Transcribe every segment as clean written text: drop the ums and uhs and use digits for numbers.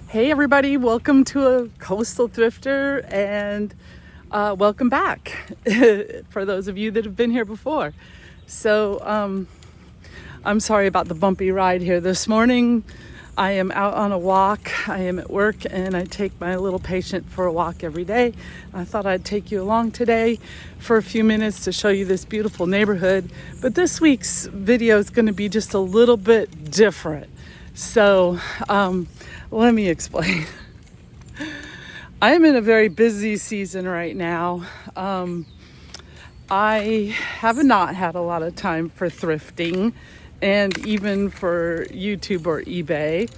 Hey everybody, welcome to a Coastal Thrifter and welcome back for those of you that have been here before. So I'm sorry about the bumpy ride here this morning. I am out on a walk. I am at work and I take my little patient for a walk every day. I thought I'd take you along today for a few minutes to show you this beautiful neighborhood. But this week's video is going to be just a little bit different. So let me explain. I am in a very busy season right now. I have not had a lot of time for thrifting and even for YouTube or eBay.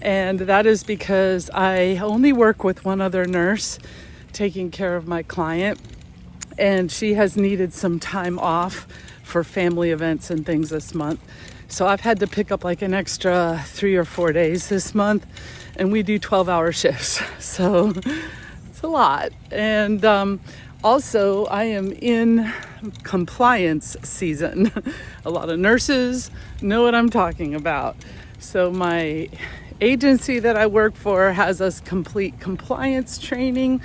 And that is because I only work with one other nurse taking care of my client. And she has needed some time off for family events and things this month. So I've had to pick up like an extra 3 or 4 days this month. And we do 12-hour shifts. So it's a lot. And also, I am in compliance season. A lot of nurses know what I'm talking about. So my agency that I work for has us complete compliance training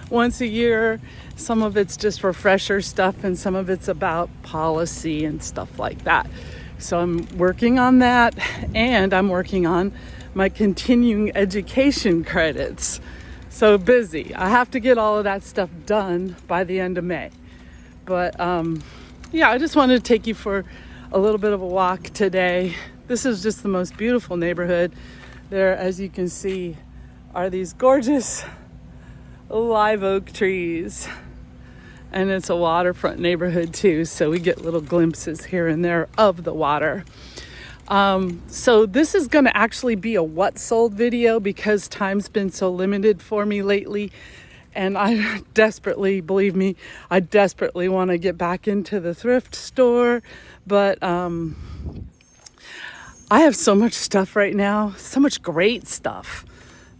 once a year. Some of it's just refresher stuff and some of it's about policy and stuff like that. So I'm working on that, and I'm working on my continuing education credits. So busy. I have to get all of that stuff done by the end of May. But I just wanted to take you for a little bit of a walk today. This is just the most beautiful neighborhood. There, as you can see, are these gorgeous live oak trees. And it's a waterfront neighborhood too, so we get little glimpses here and there of the water. So this is going to actually be a what sold video because time's been so limited for me lately. And I desperately, believe me, I desperately want to get back into the thrift store. But I have so much stuff right now, so much great stuff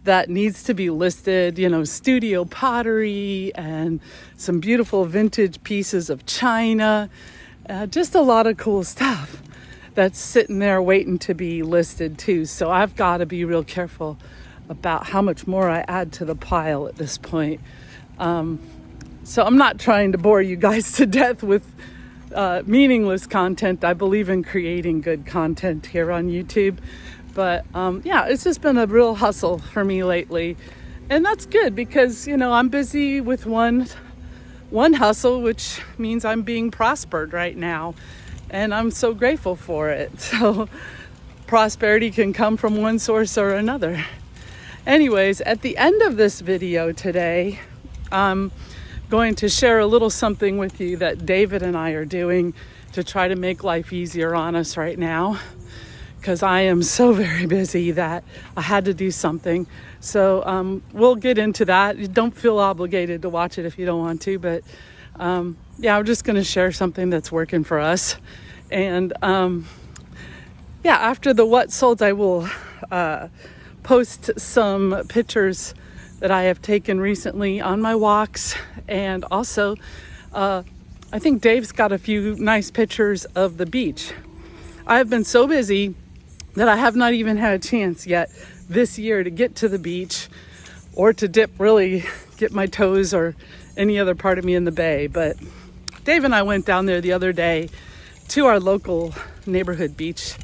that needs to be listed, studio pottery and some beautiful vintage pieces of china, just a lot of cool stuff that's sitting there waiting to be listed too. So I've got to be real careful about how much more I add to the pile at this point. So I'm not trying to bore you guys to death with meaningless content. I believe in creating good content here on YouTube. But it's just been a real hustle for me lately. And that's good because, I'm busy with one hustle, which means I'm being prospered right now. And I'm so grateful for it. So prosperity can come from one source or another. Anyways, at the end of this video today, I'm going to share a little something with you that David and I are doing to try to make life easier on us right now. Because I am so very busy that I had to do something. So we'll get into that. You don't feel obligated to watch it if you don't want to. But I'm just going to share something that's working for us. And after the what sold, I will post some pictures that I have taken recently on my walks. And also, I think Dave's got a few nice pictures of the beach. I've been so busy that I have not even had a chance yet this year to get to the beach or to get my toes or any other part of me in the bay. But Dave and I went down there the other day to our local neighborhood beach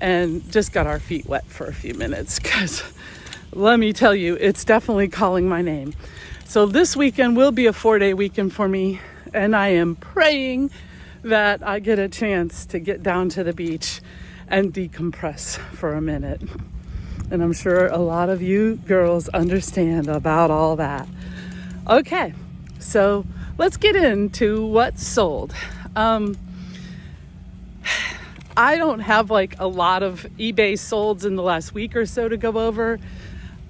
and just got our feet wet for a few minutes because let me tell you, it's definitely calling my name. So this weekend will be a 4-day weekend for me, and I am praying that I get a chance to get down to the beach and decompress for a minute. And I'm sure a lot of you girls understand about all that. Okay, so let's get into what's sold. I don't have a lot of eBay solds in the last week or so to go over.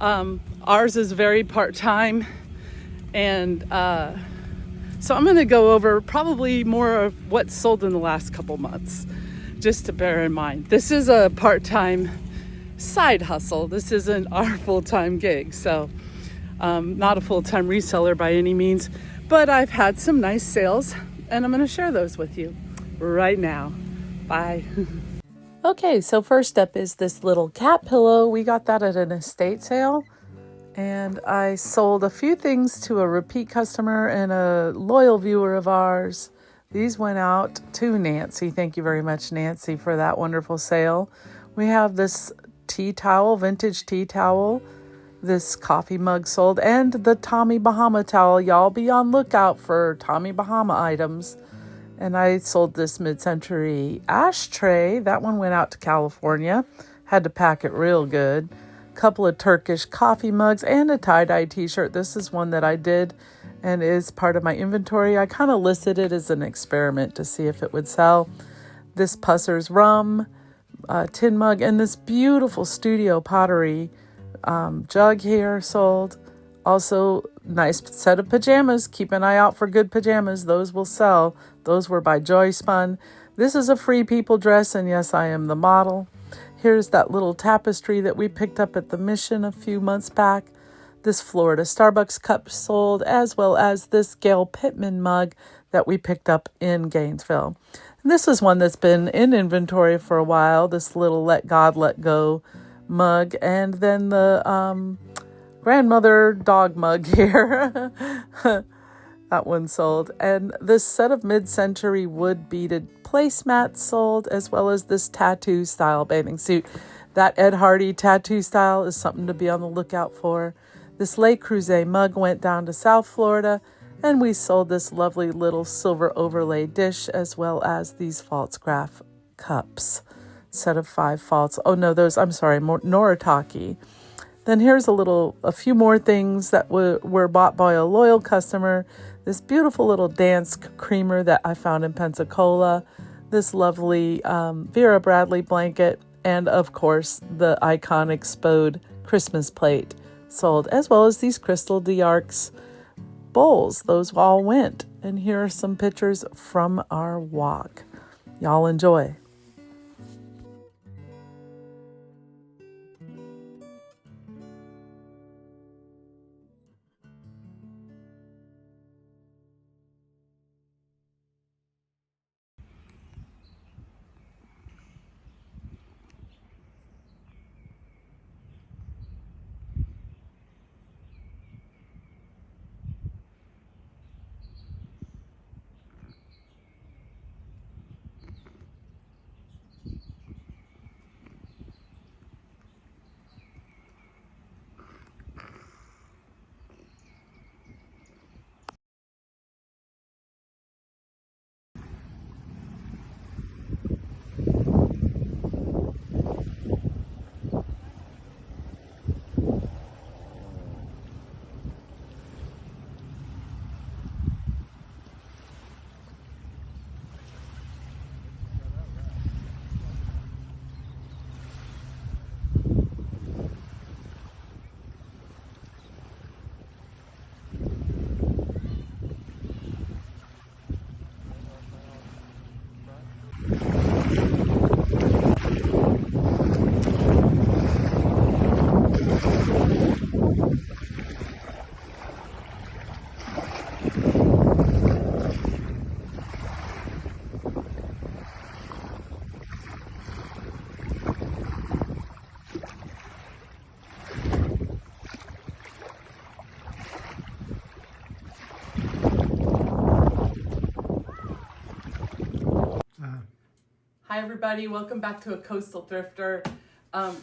Ours is very part-time. And so I'm going to go over probably more of what's sold in the last couple months, just to bear in mind. This is a part-time side hustle. This isn't our full-time gig. So not a full-time reseller by any means, but I've had some nice sales and I'm going to share those with you right now. Bye. Okay, so first up is this little cat pillow. We got that at an estate sale. And I sold a few things to a repeat customer and a loyal viewer of ours. These went out to Nancy. Thank you very much, Nancy, for that wonderful sale. We have this tea towel, vintage tea towel. This coffee mug sold, and the Tommy Bahama towel. Y'all be on lookout for Tommy Bahama items. And I sold this mid-century ashtray. That one went out to California. Had to pack it real good. Couple of Turkish coffee mugs and a tie-dye t-shirt. This is one that I did and is part of my inventory. I kind of listed it as an experiment to see if it would sell. This Pusser's rum tin mug and this beautiful studio pottery jug here sold. Also, nice set of pajamas. Keep an eye out for good pajamas. Those will sell. Those were by Joy Spun. This is a Free People dress, and yes, I am the model. Here's that little tapestry that we picked up at the Mission a few months back. This Florida Starbucks cup sold, as well as this Gail Pittman mug that we picked up in Gainesville. And this is one that's been in inventory for a while, this little Let God Let Go mug. And then the grandmother dog mug here. That one sold. And this set of mid-century wood beaded placemats sold, as well as this tattoo style bathing suit. That Ed Hardy tattoo style is something to be on the lookout for. This Le Creuset mug went down to South Florida, and we sold this lovely little silver overlay dish, as well as these Falstaff cups. Set of 5 false. Oh no, those, I'm sorry, Noritake. Then here's a few more things that were bought by a loyal customer. This beautiful little dance creamer that I found in Pensacola. This lovely Vera Bradley blanket. And of course, the iconic Spode Christmas plate sold. As well as these Crystal d'Arcs bowls. Those all went. And here are some pictures from our walk. Y'all enjoy. Hi everybody, welcome back to A Coastal Thrifter.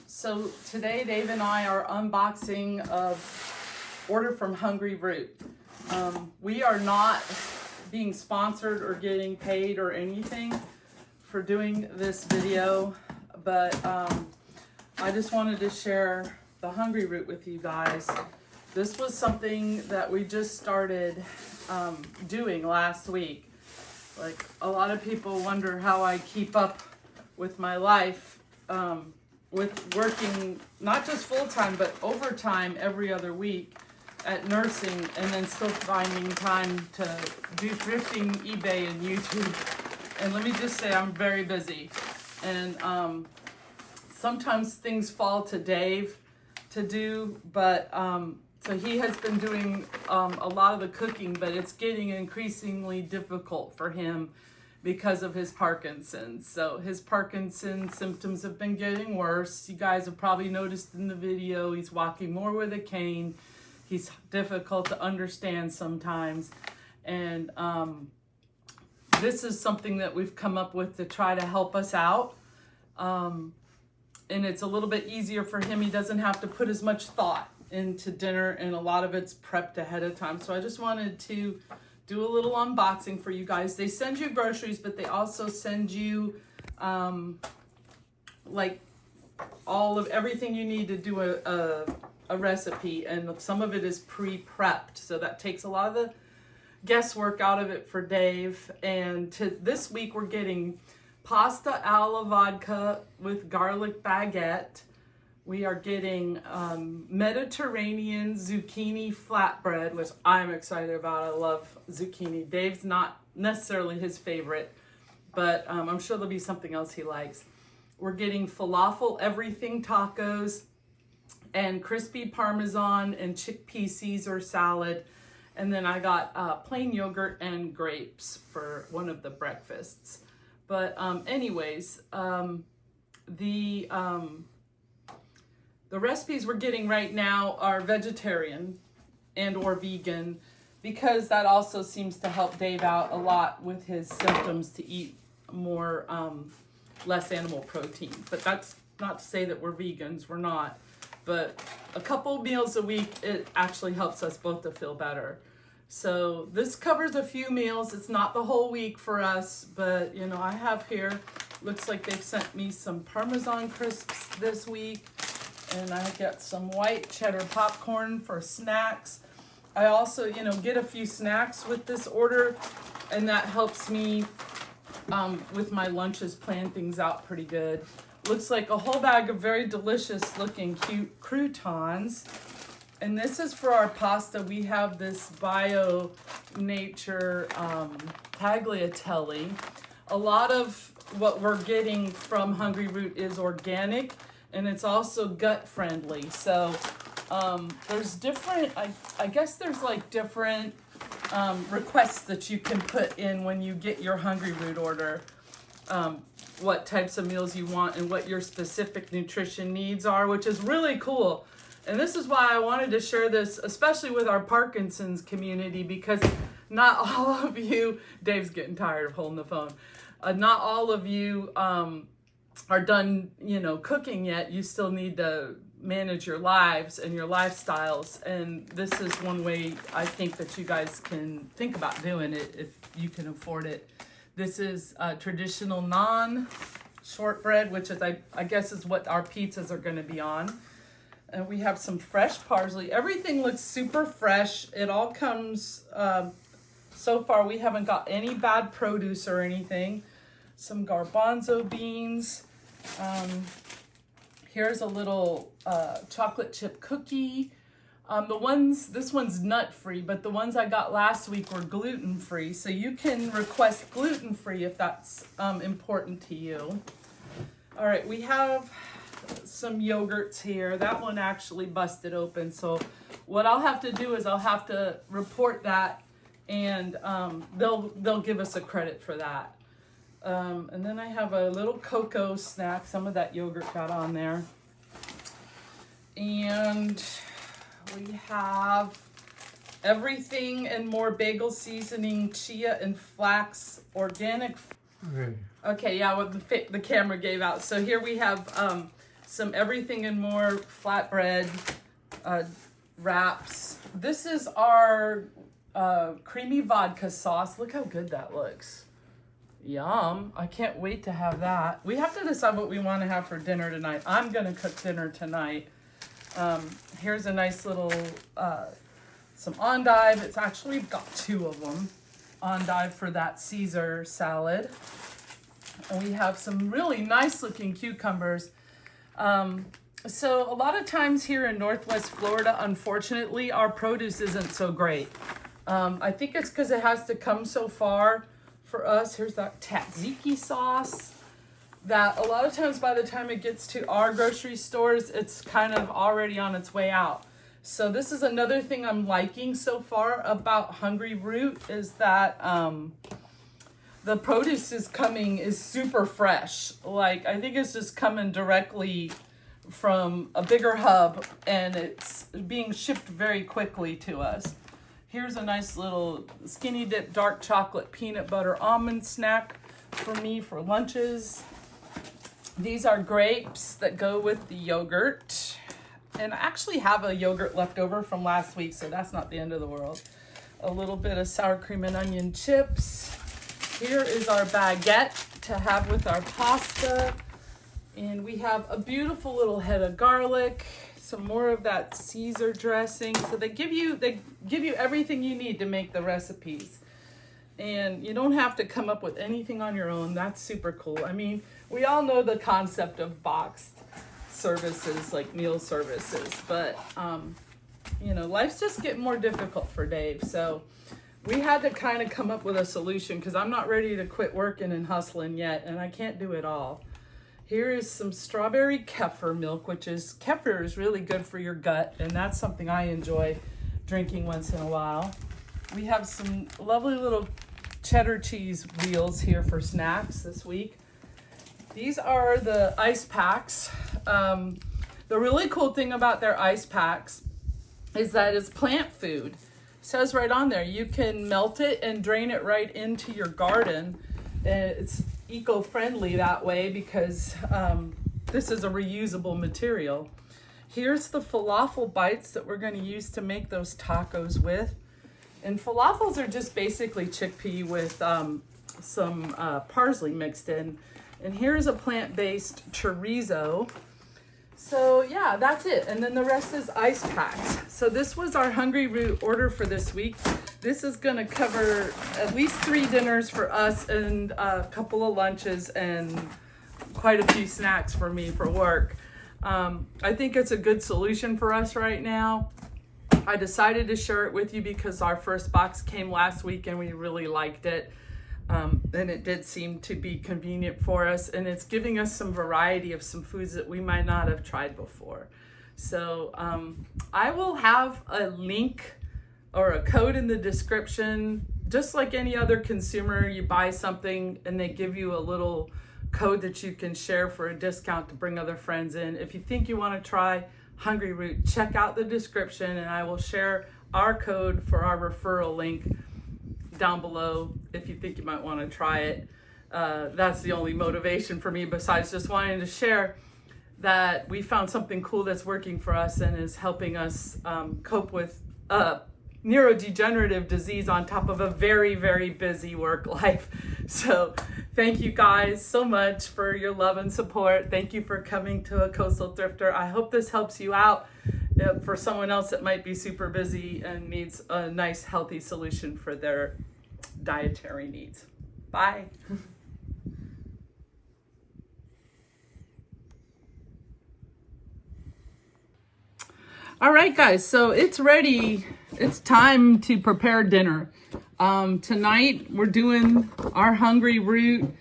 So today Dave and I are unboxing of order from Hungry Root. We are not being sponsored or getting paid or anything for doing this video, but I just wanted to share the Hungry Root with you guys. This was something that we just started doing last week. Like, a lot of people wonder how I keep up with my life, with working not just full-time, but overtime every other week at nursing, and then still finding time to do thrifting, eBay, and YouTube. And let me just say, I'm very busy. And sometimes things fall to Dave to do, but so he has been doing a lot of the cooking, but it's getting increasingly difficult for him because of his Parkinson's. So his Parkinson's symptoms have been getting worse. You guys have probably noticed in the video, he's walking more with a cane. He's difficult to understand sometimes. And this is something that we've come up with to try to help us out. And it's a little bit easier for him. He doesn't have to put as much thought into dinner, and a lot of it's prepped ahead of time. So I just wanted to do a little unboxing for you guys. They send you groceries, but they also send you like all of everything you need to do a recipe, and some of it is pre-prepped, so that takes a lot of the guesswork out of it for Dave. And this week we're getting pasta alla vodka with garlic baguette. We are getting Mediterranean zucchini flatbread, which I'm excited about. I love zucchini. Dave's not necessarily his favorite, but I'm sure there'll be something else he likes. We're getting falafel everything tacos and crispy Parmesan and chickpea Caesar salad. And then I got plain yogurt and grapes for one of the breakfasts. But anyways, the recipes we're getting right now are vegetarian and or vegan, because that also seems to help Dave out a lot with his symptoms, to eat more, less animal protein. But that's not to say that we're vegans, we're not. But a couple meals a week, it actually helps us both to feel better. So this covers a few meals. It's not the whole week for us, but you know, I have here, looks like they've sent me some Parmesan crisps this week, and I get some white cheddar popcorn for snacks. I also, you know, get a few snacks with this order, and that helps me with my lunches, plan things out pretty good. Looks like a whole bag of very delicious looking cute croutons. And this is for our pasta. We have this Bio Nature tagliatelle. A lot of what we're getting from Hungry Root is organic, and it's also gut friendly. So there's different, I guess there's like different requests that you can put in when you get your Hungry Root order. What types of meals you want and what your specific nutrition needs are, which is really cool. And this is why I wanted to share this, especially with our Parkinson's community, because not all of you, Dave's getting tired of holding the phone, not all of you are done, you know, cooking yet. You still need to manage your lives and your lifestyles. And this is one way I think that you guys can think about doing it if you can afford it. This is traditional naan shortbread, which is, I guess is what our pizzas are going to be on. And we have some fresh parsley. Everything looks super fresh. It all comes, so far we haven't got any bad produce or anything. Some garbanzo beans. Here's a little chocolate chip cookie. This one's nut-free, but the ones I got last week were gluten-free. So you can request gluten-free if that's important to you. All right, we have some yogurts here. That one actually busted open. So what I'll have to do is I'll have to report that, and they'll give us a credit for that. And then I have a little cocoa snack. Some of that yogurt got on there. And we have everything and more bagel seasoning, chia and flax, organic. Okay, yeah, what the camera gave out. So here we have some everything and more flatbread wraps. This is our creamy vodka sauce. Look how good that looks. Yum. I can't wait to have that. We have to decide what we want to have for dinner tonight. I'm going to cook dinner tonight. Here's a nice little, some endive. It's actually got two of them. Endive for that Caesar salad. And we have some really nice looking cucumbers. So a lot of times here in Northwest Florida, unfortunately, our produce isn't so great. I think it's because it has to come so far for us. Here's that tzatziki sauce that a lot of times by the time it gets to our grocery stores, it's kind of already on its way out. So this is another thing I'm liking so far about Hungry Root, is that the produce is super fresh. Like, I think it's just coming directly from a bigger hub, and it's being shipped very quickly to us. Here's a nice little skinny dip dark chocolate peanut butter almond snack for me for lunches. These are grapes that go with the yogurt. And I actually have a yogurt left over from last week, so that's not the end of the world. A little bit of sour cream and onion chips. Here is our baguette to have with our pasta. And we have a beautiful little head of garlic, some more of that Caesar dressing. So they give you everything you need to make the recipes. And you don't have to come up with anything on your own. That's super cool. I mean, we all know the concept of boxed services, like meal services, but you know, life's just getting more difficult for Dave. So we had to kind of come up with a solution because I'm not ready to quit working and hustling yet, and I can't do it all. Here is some strawberry kefir milk, kefir is really good for your gut, and that's something I enjoy drinking once in a while. We have some lovely little cheddar cheese wheels here for snacks this week. These are the ice packs. The really cool thing about their ice packs is that it's plant food. It says right on there, you can melt it and drain it right into your garden. It's eco-friendly that way because this is a reusable material. Here's the falafel bites that we're going to use to make those tacos with. And falafels are just basically chickpea with some parsley mixed in. And here's a plant-based chorizo. So yeah, that's it. And then the rest is ice packs. So this was our Hungry Root order for this week. This is gonna cover at least 3 dinners for us and a couple of lunches and quite a few snacks for me for work. I think it's a good solution for us right now. I decided to share it with you because our first box came last week and we really liked it. And it did seem to be convenient for us, and it's giving us some variety of some foods that we might not have tried before. So I will have a link or a code in the description. Just like any other consumer, you buy something and they give you a little code that you can share for a discount to bring other friends in. If you think you want to try Hungry Root, check out the description and I will share our code for our referral link down below if you think you might want to try it. That's the only motivation for me besides just wanting to share that we found something cool that's working for us and is helping us cope with neurodegenerative disease on top of a very, very busy work life. So thank you guys so much for your love and support. Thank you for coming to A Coastal Thrifter. I hope this helps you out for someone else that might be super busy and needs a nice, healthy solution for their dietary needs. Bye. All right, guys, so it's ready. It's time to prepare dinner. Tonight, we're doing our Hungry Root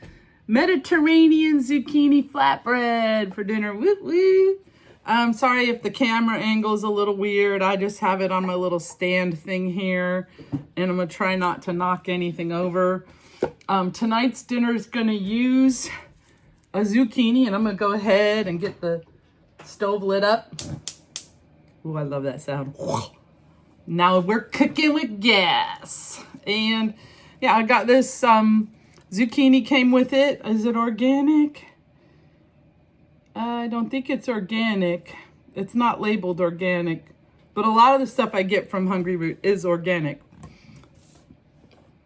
Mediterranean zucchini flatbread for dinner. Woo woo. I'm sorry if the camera angle is a little weird. I just have it on my little stand thing here, and I'm gonna try not to knock anything over. Tonight's dinner is gonna use a zucchini, and I'm gonna go ahead and get the stove lit up. Ooh, I love that sound. Now we're cooking with gas. And yeah, I got this zucchini came with it. Is it organic? I don't think it's organic. It's not labeled organic, but a lot of the stuff I get from Hungry Root is organic.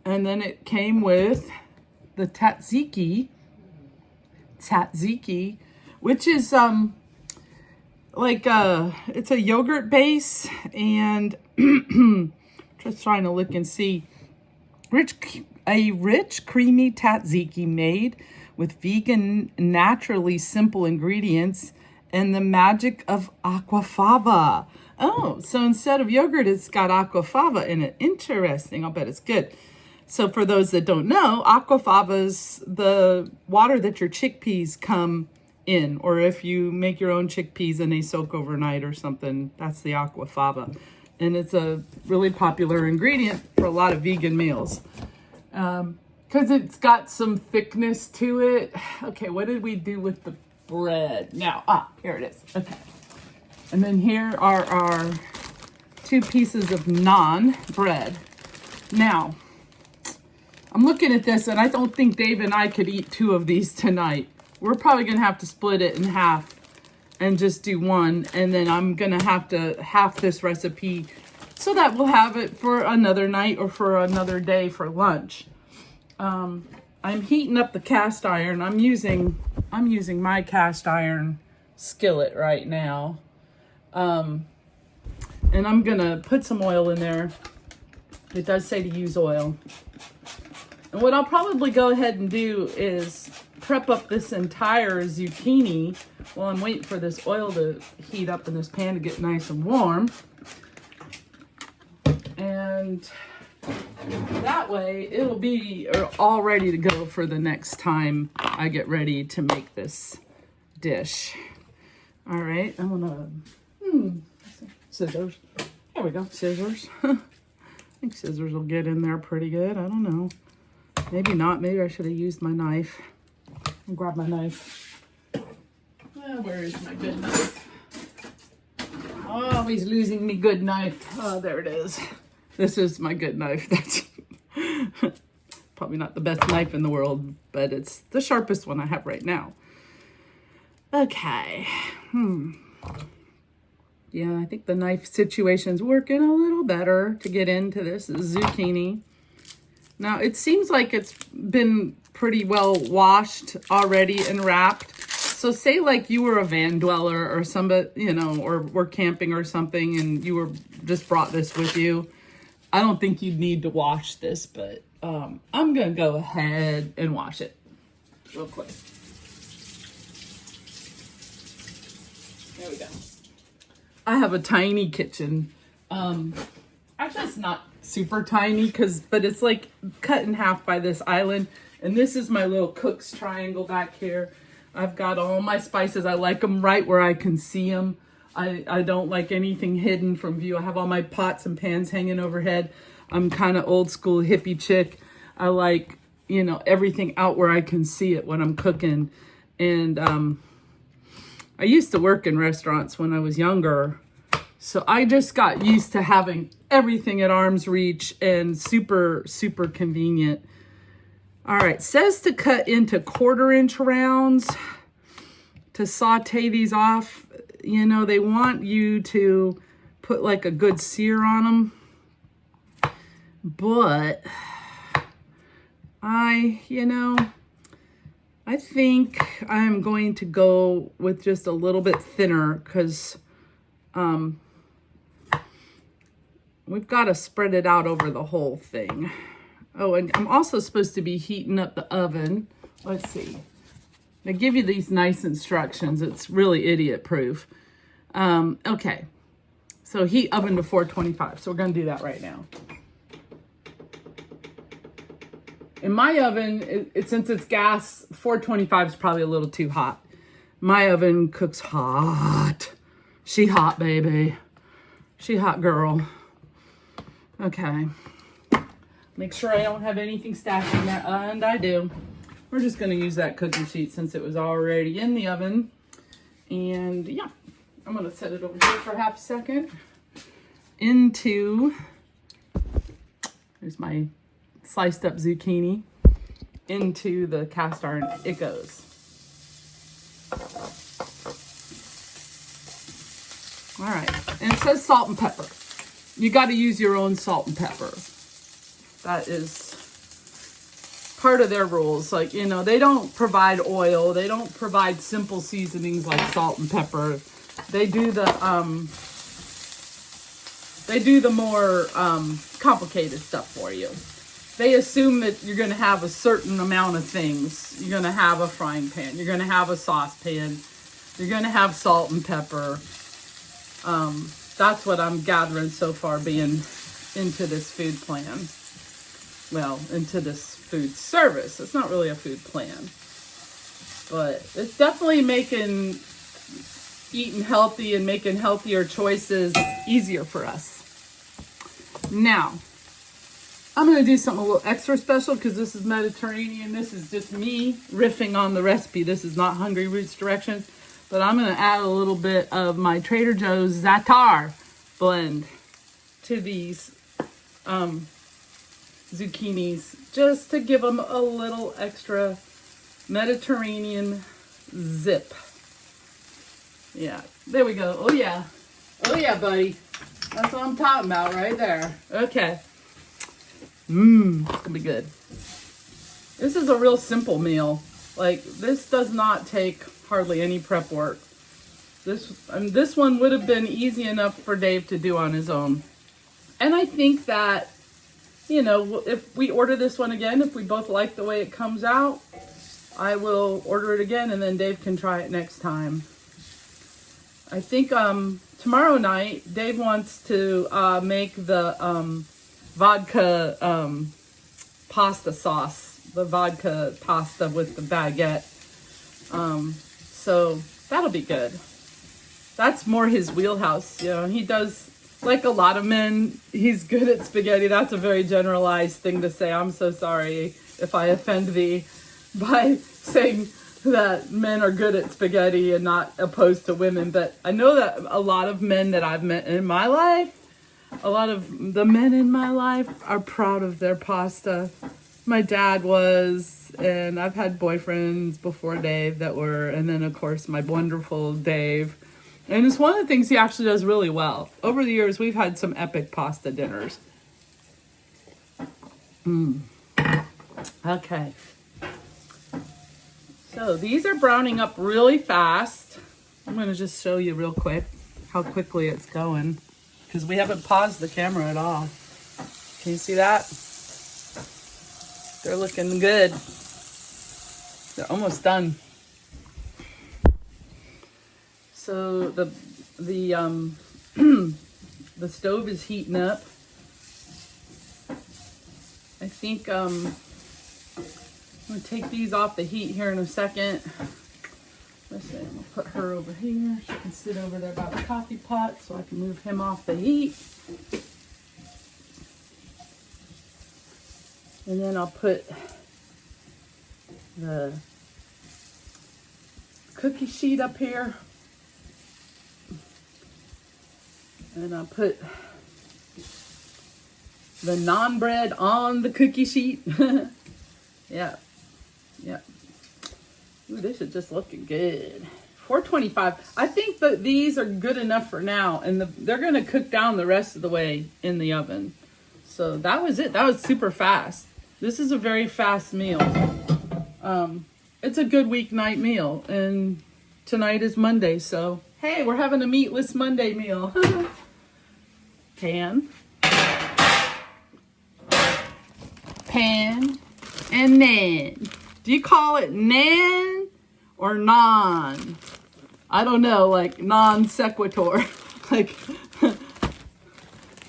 And then it came with the tzatziki, which is it's a yogurt base, and just trying to look and see, a rich creamy tzatziki made with vegan, naturally simple ingredients and the magic of aquafaba. Oh, so instead of yogurt, it's got aquafaba in it. Interesting. I'll bet it's good. So for those that don't know, aquafaba is the water that your chickpeas come in, or if you make your own chickpeas and they soak overnight or something, that's the aquafaba. And it's a really popular ingredient for a lot of vegan meals. because it's got some thickness to it. Okay, what did we do with the bread? Now, here it is. Okay. And then here are our 2 pieces of naan bread. Now, I'm looking at this and I don't think Dave and I could eat 2 of these tonight. We're probably gonna have to split it in half and just do 1. And then I'm gonna have to half this recipe so that we'll have it for another night or for another day for lunch. I'm heating up the cast iron. I'm using my cast iron skillet right now. And I'm gonna put some oil in there. It does say to use oil. And what I'll probably go ahead and do is prep up this entire zucchini while I'm waiting for this oil to heat up in this pan to get nice and warm. And that way it'll be all ready to go for the next time I get ready to make this dish. All right, I'm gonna, scissors. There we go, scissors. I think scissors will get in there pretty good. I don't know. Maybe not. Maybe I should have used my knife. I'll grab my knife. Where is my good knife? Always losing me good knife. Oh, there it is. This is my good knife. That's probably not the best knife in the world, but it's the sharpest one I have right now. Okay. Yeah, I think the knife situation's working a little better to get into this zucchini. Now, it seems like it's been pretty well washed already and wrapped. So say like you were a van dweller or somebody, you know, or were camping or something and you were just brought this with you. I don't think you'd need to wash this, but I'm going to go ahead and wash it real quick. There we go. I have a tiny kitchen. Actually, it's not super tiny, but it's like cut in half by this island. And this is my little cook's triangle back here. I've got all my spices. I like them right where I can see them. I don't like anything hidden from view. I have all my pots and pans hanging overhead. I'm kind of old school hippie chick. I like, you know, everything out where I can see it when I'm cooking. And I used to work in restaurants when I was younger. So I just got used to having everything at arm's reach and super, super convenient. All right, says to cut into 1/4-inch rounds to saute these off. You know, they want you to put like a good sear on them. But I think I'm going to go with just a little bit thinner because we've got to spread it out over the whole thing. Oh, and I'm also supposed to be heating up the oven. Let's see. They give you these nice instructions. It's really idiot proof. Okay. So heat oven to 425. So we're going to do that right now. In my oven, since it's gas, 425 is probably a little too hot. My oven cooks hot. She hot, baby. She hot girl. Okay. Make sure I don't have anything stashed in there. And I do. We're just going to use that cookie sheet since it was already in the oven. And yeah, I'm going to set it over here for half a second. There's my sliced up zucchini. Into the cast iron it goes. All right, and it says salt and pepper. You got to use your own salt and pepper. That is part of their rules. Like, you know, they don't provide oil. They don't provide simple seasonings like salt and pepper. They do the more complicated stuff for you. They assume that you're going to have a certain amount of things. You're going to have a frying pan. You're going to have a saucepan. You're going to have salt and pepper. That's what I'm gathering so far being into this food plan. Well, into this food service. It's not really a food plan. But it's definitely making eating healthy and making healthier choices easier for us. Now, I'm going to do something a little extra special because this is Mediterranean. This is just me riffing on the recipe. This is not Hungry Roots directions. But I'm going to add a little bit of my Trader Joe's Za'atar blend to these zucchinis, just to give them a little extra Mediterranean zip. Yeah, there we go. Oh yeah, buddy. That's what I'm talking about right there. Okay. It's gonna be good. This is a real simple meal. Like, this does not take hardly any prep work. This one would have been easy enough for Dave to do on his own. And I think that, you know, if we order this one again, if we both like the way it comes out, I will order it again and then Dave can try it next time. I think tomorrow night, Dave wants to make the vodka pasta sauce, the vodka pasta with the baguette. So that'll be good. That's more his wheelhouse. You know, he does, like a lot of men, he's good at spaghetti. That's a very generalized thing to say. I'm so sorry if I offend thee by saying that men are good at spaghetti and not opposed to women. But I know that a lot of men that I've met in my life, a lot of the men in my life are proud of their pasta. My dad was, and I've had boyfriends before Dave that were, and then of course my wonderful Dave. And it's one of the things he actually does really well. Over the years, we've had some epic pasta dinners. Okay. So these are browning up really fast. I'm going to just show you real quick how quickly it's going, because we haven't paused the camera at all. Can you see that? They're looking good. They're almost done. So the stove is heating up. I think I'm gonna take these off the heat here in a second. Let's see, I'm gonna put her over here. She can sit over there by the coffee pot so I can move him off the heat. And then I'll put the cookie sheet up here. And I'll put the naan bread on the cookie sheet. Yeah. Ooh, this is just looking good. $4.25. I think that these are good enough for now, and they're going to cook down the rest of the way in the oven. So that was it. That was super fast. This is a very fast meal. It's a good weeknight meal, and tonight is Monday, so hey, we're having a meatless Monday meal. Pan, and nan. Do you call it nan or non? I don't know, like non sequitur, like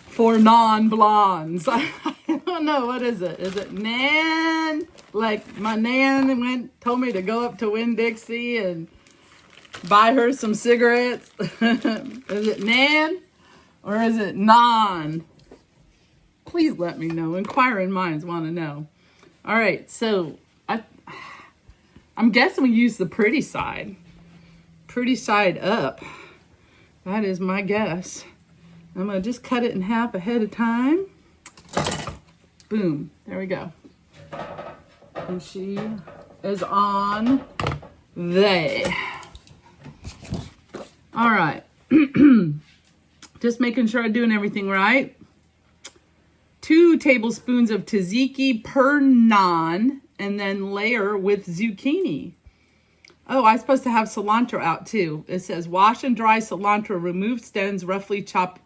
for non-blondes. I don't know, what is it? Is it nan? Like my nan told me to go up to Winn-Dixie and buy her some cigarettes. Is it nan or is it non? Please let me know. Inquiring minds want to know. All right, so I'm guessing we use the pretty side up. That is my guess. I'm gonna just cut it in half ahead of time. Boom, there we go. And she is on there. All right. Just making sure I'm doing everything right. 2 tablespoons of tzatziki per naan, and then layer with zucchini. Oh, I'm supposed to have cilantro out too. It says wash and dry cilantro, remove stems, roughly chop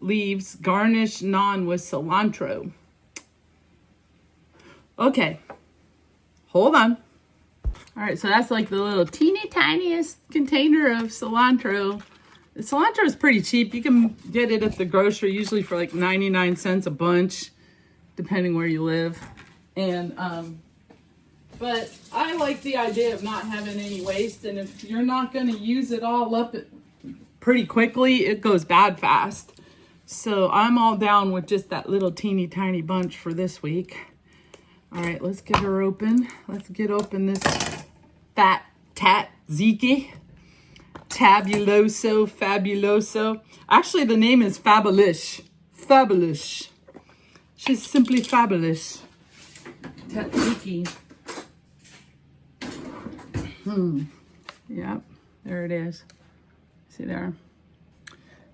leaves, garnish naan with cilantro. Okay, hold on. All right, so that's like the little teeny tiniest container of cilantro. The cilantro is pretty cheap. You can get it at the grocery, usually for like 99 cents a bunch, depending where you live. And but I like the idea of not having any waste. And if you're not going to use it all up pretty quickly, it goes bad fast. So I'm all down with just that little teeny tiny bunch for this week. All right, let's get her open. Let's get open this fat tzatziki. Tabuloso, fabuloso. Actually, the name is Fabulous. Fabulous. She's simply fabulous. Tzatziki. Yep, there it is. See there?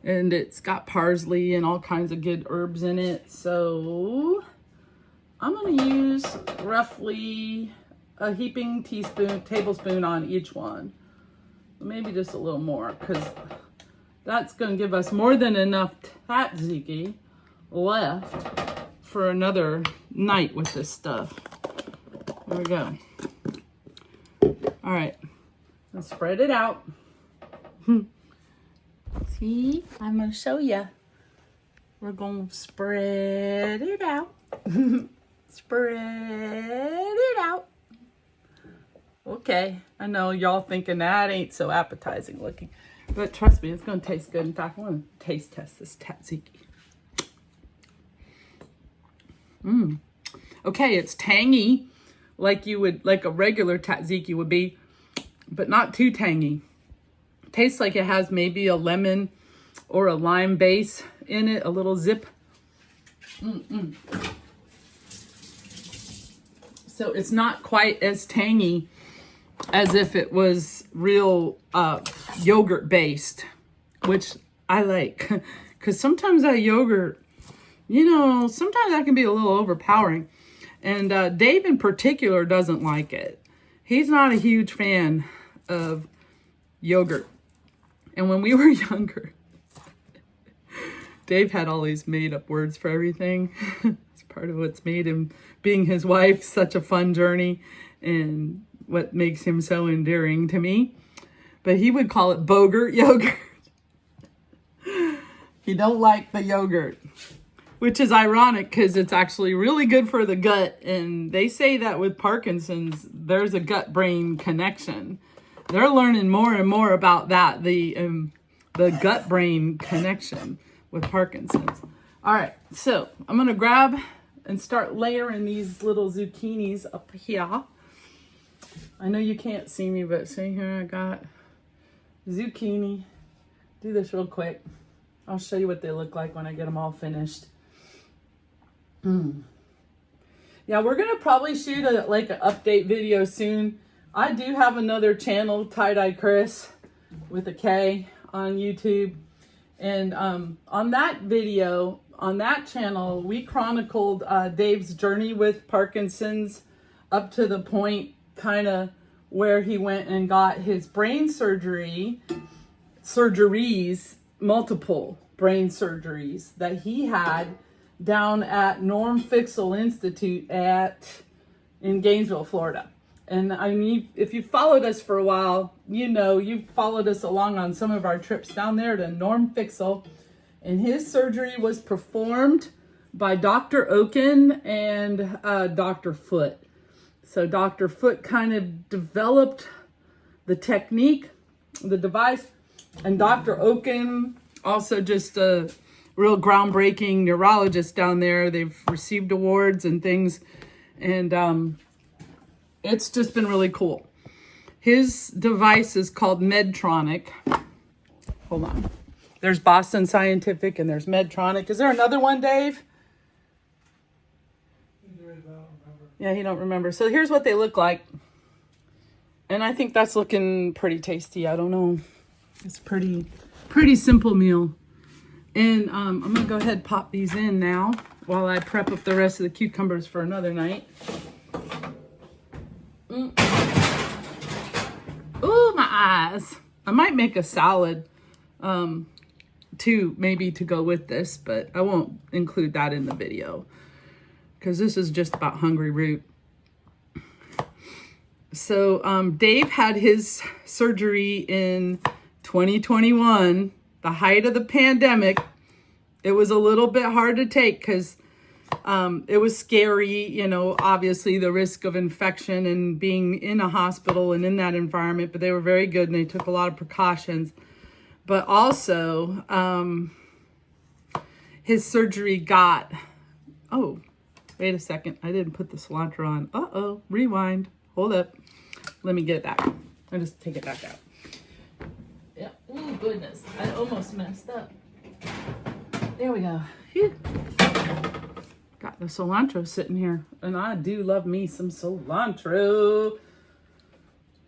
And it's got parsley and all kinds of good herbs in it. So I'm going to use roughly a heaping tablespoon on each one. Maybe just a little more, because that's going to give us more than enough tzatziki left for another night with this stuff. There we go. All right, let's spread it out. See, I'm going to show you. We're going to spread it out. Spread it out. Okay, I know y'all thinking that ain't so appetizing looking, but trust me, it's going to taste good. In fact, I want to taste test this tzatziki. Okay, it's tangy, like a regular tzatziki would be, but not too tangy. Tastes like it has maybe a lemon or a lime base in it, a little zip. So it's not quite as tangy as if it was real yogurt based, which I like, because sometimes that yogurt, sometimes that can be a little overpowering. And Dave in particular doesn't like it. He's not a huge fan of yogurt. And when we were younger, Dave had all these made up words for everything. It's part of what's made him, being his wife, such a fun journey, and what makes him so endearing to me. But he would call it Bogurt yogurt. He don't like the yogurt, which is ironic because it's actually really good for the gut. And they say that with Parkinson's, there's a gut-brain connection. They're learning more and more about that, the gut-brain connection with Parkinson's. All right, so I'm going to grab and start layering these little zucchinis up here. I know you can't see me, but see here, I got zucchini. Do this real quick. I'll show you what they look like when I get them all finished. Yeah, we're going to probably shoot an update video soon. I do have another channel, Tie-Dye Chris, with a K, on YouTube. And on that video, on that channel, we chronicled Dave's journey with Parkinson's up to the point kind of where he went and got his brain surgeries, multiple brain surgeries that he had down at Norm Fixel Institute in Gainesville, Florida. And I mean, if you followed us for a while, you've followed us along on some of our trips down there to Norm Fixel. And his surgery was performed by Dr. Oken and Dr. Foote. So Dr. Foote kind of developed the technique, the device, and Dr. Oken, also just a real groundbreaking neurologist down there. They've received awards and things, and it's just been really cool. His device is called Medtronic. Hold on. There's Boston Scientific and there's Medtronic. Is there another one, Dave? Yeah, he don't remember. So here's what they look like. And I think that's looking pretty tasty. I don't know. It's pretty simple meal. And I'm going to go ahead and pop these in now while I prep up the rest of the cucumbers for another night. Ooh, my eyes. I might make a salad too, maybe to go with this, but I won't include that in the video because this is just about hungry root. So Dave had his surgery in 2021, the height of the pandemic. It was a little bit hard to take because it was scary, obviously the risk of infection and being in a hospital and in that environment, but they were very good and they took a lot of precautions. But also, his surgery got, oh, wait a second. I didn't put the cilantro on. Uh-oh, rewind. Hold up. Let me get it back. I'll just take it back out. Yeah, oh goodness, I almost messed up. There we go. Phew. Got the cilantro sitting here, and I do love me some cilantro.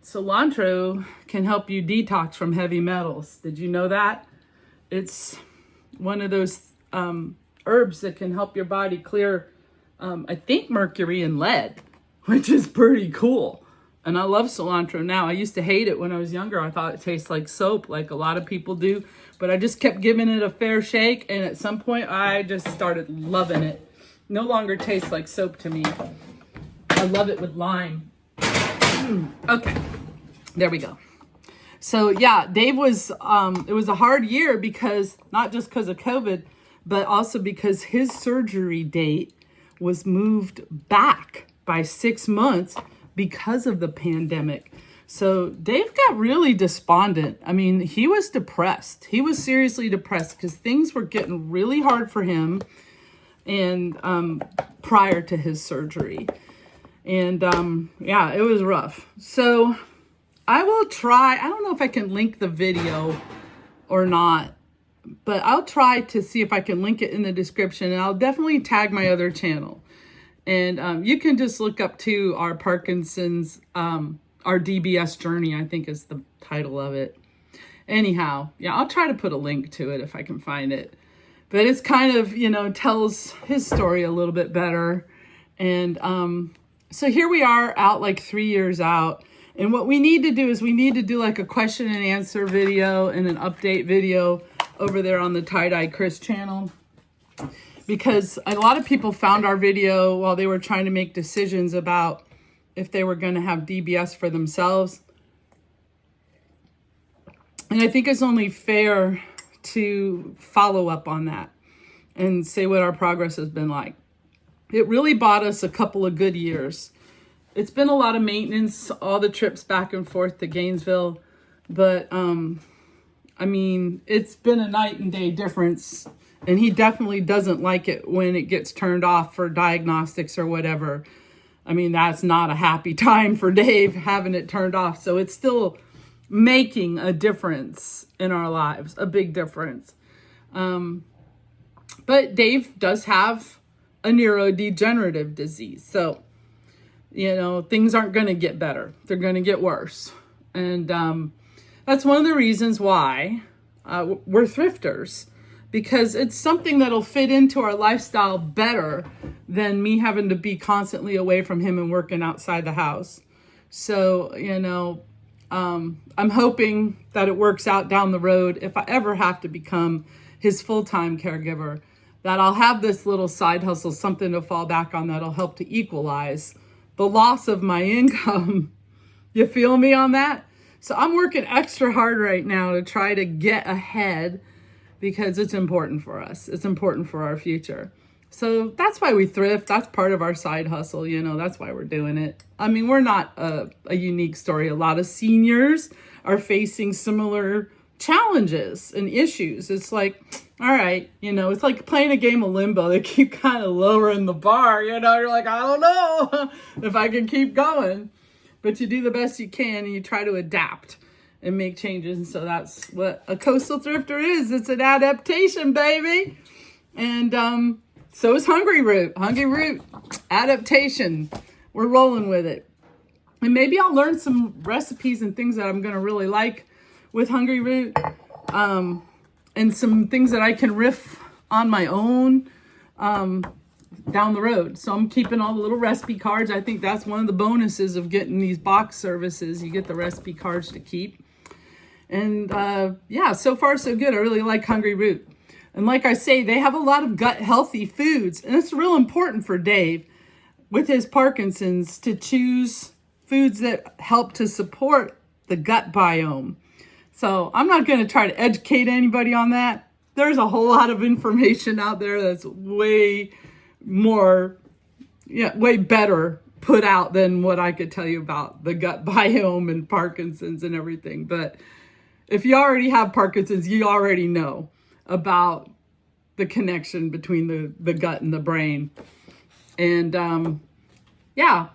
Cilantro can help you detox from heavy metals. Did you know that? It's one of those herbs that can help your body clear, I think, mercury and lead, which is pretty cool. And I love cilantro now. I used to hate it when I was younger. I thought it tastes like soap, like a lot of people do. But I just kept giving it a fair shake. And at some point, I just started loving it. No longer tastes like soap to me. I love it with lime. Okay, there we go. So yeah, Dave was, it was a hard year because, not just because of COVID, but also because his surgery date was moved back by 6 months because of the pandemic. So Dave got really despondent. I mean, he was depressed. He was seriously depressed because things were getting really hard for him and prior to his surgery. And yeah, it was rough. So I will try, I don't know if I can link the video or not, but I'll try to see if I can link it in the description, and I'll definitely tag my other channel. And you can just look up to our Parkinson's, our DBS journey, I think is the title of it. Anyhow, yeah, I'll try to put a link to it if I can find it. But it's kind of, you know, tells his story a little bit better. And so here we are out like 3 years out. And what we need to do is we need to do like a question and answer video and an update video over there on the Tie-Dye Chris channel. Because a lot of people found our video while they were trying to make decisions about if they were going to have DBS for themselves. And I think it's only fair to follow up on that and say what our progress has been like. It really bought us a couple of good years. It's been a lot of maintenance, all the trips back and forth to Gainesville. But, I mean, it's been a night and day difference. And he definitely doesn't like it when it gets turned off for diagnostics or whatever. I mean, that's not a happy time for Dave having it turned off. So it's still making a difference in our lives, a big difference. But Dave does have a neurodegenerative disease. So, you know, things aren't going to get better. They're going to get worse. And that's one of the reasons why we're thrifters. Because it's something that'll fit into our lifestyle better than me having to be constantly away from him and working outside the house. So, you know, I'm hoping that it works out down the road if I ever have to become his full-time caregiver, that I'll have this little side hustle, something to fall back on that'll help to equalize the loss of my income. You feel me on that? So I'm working extra hard right now to try to get ahead, because it's important for us. It's important for our future. So that's why we thrift. That's part of our side hustle. You know, that's why we're doing it. I mean, we're not a unique story. A lot of seniors are facing similar challenges and issues. It's like, all right, you know, it's like playing a game of limbo. They keep kind of lowering the bar. You know, you're like, I don't know if I can keep going. But you do the best you can and you try to adapt and make changes. And so that's what a coastal thrifter is. It's an adaptation, baby. And so is Hungry Root. Hungry Root, adaptation. We're rolling with it. And maybe I'll learn some recipes and things that I'm going to really like with Hungry Root. And some things that I can riff on my own down the road. So I'm keeping all the little recipe cards. I think that's one of the bonuses of getting these box services. You get the recipe cards to keep. And yeah, so far so good. I really like Hungry Root. And like I say, they have a lot of gut healthy foods. And it's real important for Dave with his Parkinson's to choose foods that help to support the gut biome. So I'm not going to try to educate anybody on that. There's a whole lot of information out there that's way better put out than what I could tell you about the gut biome and Parkinson's and everything. But if you already have Parkinson's, you already know about the connection between the gut and the brain. And yeah,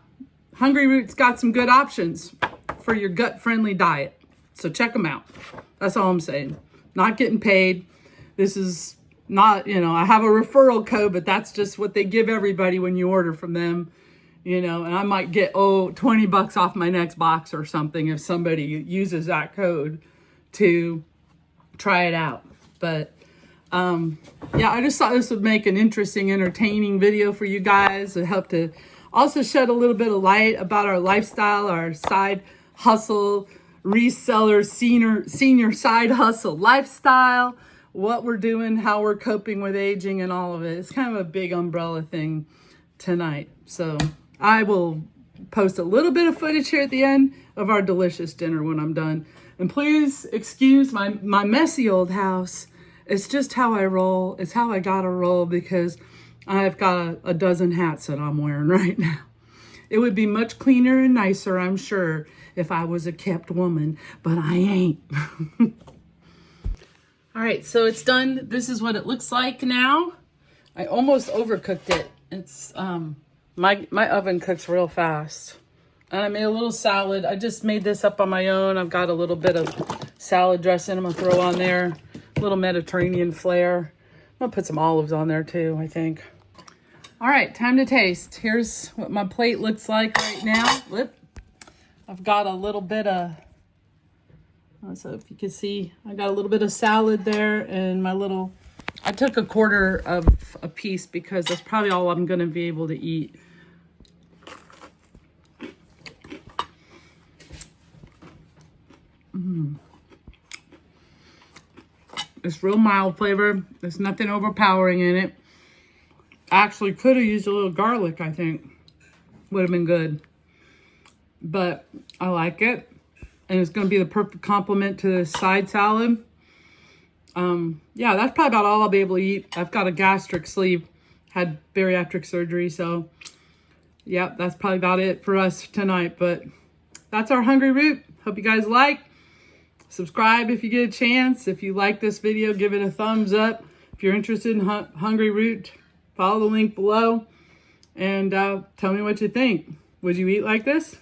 Hungry Root's got some good options for your gut-friendly diet. So check them out. That's all I'm saying. Not getting paid. This is not, I have a referral code, but that's just what they give everybody when you order from them. And I might get, $20 off my next box or something if somebody uses that code to try it out. But yeah, I just thought this would make an interesting, entertaining video for you guys. It helped to also shed a little bit of light about our lifestyle, our side hustle, reseller, senior side hustle lifestyle, what we're doing, how we're coping with aging and all of it. It's kind of a big umbrella thing tonight. So I will post a little bit of footage here at the end of our delicious dinner when I'm done. And please excuse my messy old house. It's just how I roll. It's how I gotta roll because I've got a dozen hats that I'm wearing right now. It would be much cleaner and nicer, I'm sure, if I was a kept woman, but I ain't. All right, so it's done. This is what it looks like now. I almost overcooked it. It's my oven cooks real fast. And I made a little salad. I just made this up on my own. I've got a little bit of salad dressing I'm gonna throw on there. A little Mediterranean flair. I'm gonna put some olives on there too, I think. All right, time to taste. Here's what my plate looks like right now. I've got a little bit of, so if you can see, I got a little bit of salad there and I took a quarter of a piece because that's probably all I'm gonna be able to eat. It's real mild flavor. There's nothing overpowering in it. Actually could have used a little garlic, I think. Would have been good. But I like it. And it's going to be the perfect complement to the side salad. Yeah, that's probably about all I'll be able to eat. I've got a gastric sleeve. Had bariatric surgery, so yeah, that's probably about it for us tonight. But that's our Hungry Root. Hope you guys like. Subscribe if you get a chance. If you like this video, give it a thumbs up. If you're interested in Hungry Root, follow the link below. And tell me what you think. Would you eat like this?